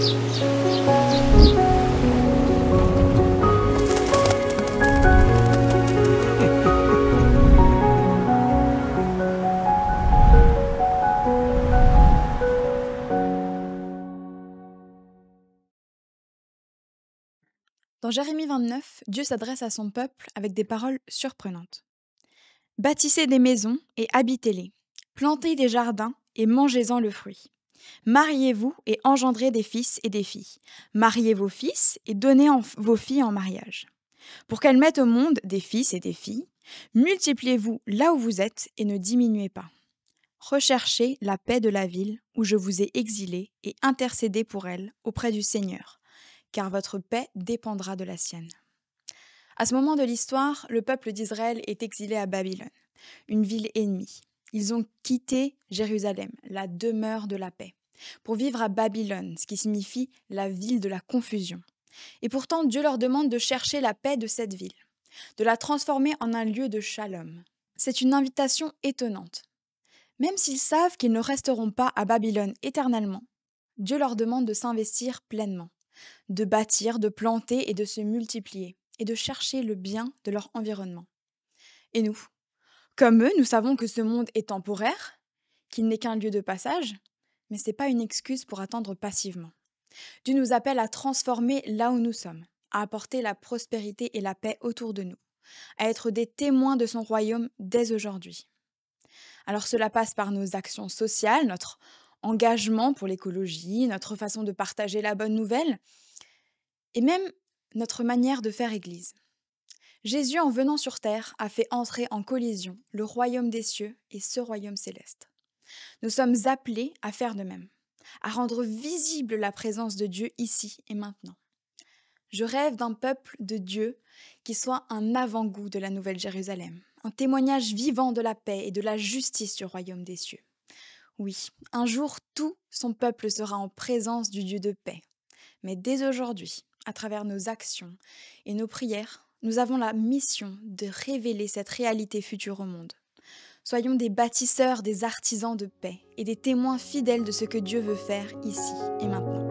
Dans Jérémie 29, Dieu s'adresse à son peuple avec des paroles surprenantes. Bâtissez des maisons et habitez-les. Plantez des jardins et mangez-en le fruit. Mariez-vous et engendrez des fils et des filles. Mariez vos fils et donnez vos filles en mariage. Pour qu'elles mettent au monde des fils et des filles, multipliez-vous là où vous êtes et ne diminuez pas. Recherchez la paix de la ville où je vous ai exilés et intercédez pour elle auprès du Seigneur, car votre paix dépendra de la sienne. À ce moment de l'histoire, le peuple d'Israël est exilé à Babylone, une ville ennemie. Ils ont quitté Jérusalem, la demeure de la paix, pour vivre à Babylone, ce qui signifie la ville de la confusion. Et pourtant, Dieu leur demande de chercher la paix de cette ville, de la transformer en un lieu de shalom. C'est une invitation étonnante. Même s'ils savent qu'ils ne resteront pas à Babylone éternellement, Dieu leur demande de s'investir pleinement, de bâtir, de planter et de se multiplier, et de chercher le bien de leur environnement. Et nous, comme eux, nous savons que ce monde est temporaire, qu'il n'est qu'un lieu de passage, mais ce n'est pas une excuse pour attendre passivement. Dieu nous appelle à transformer là où nous sommes, à apporter la prospérité et la paix autour de nous, à être des témoins de son royaume dès aujourd'hui. Alors cela passe par nos actions sociales, notre engagement pour l'écologie, notre façon de partager la bonne nouvelle, et même notre manière de faire Église. Jésus, en venant sur terre, a fait entrer en collision le royaume des cieux et ce royaume céleste. Nous sommes appelés à faire de même, à rendre visible la présence de Dieu ici et maintenant. Je rêve d'un peuple de Dieu qui soit un avant-goût de la Nouvelle Jérusalem, un témoignage vivant de la paix et de la justice du royaume des cieux. Oui, un jour tout son peuple sera en présence du Dieu de paix. Mais dès aujourd'hui, à travers nos actions et nos prières, nous avons la mission de révéler cette réalité future au monde. Soyons des bâtisseurs, des artisans de paix et des témoins fidèles de ce que Dieu veut faire ici et maintenant.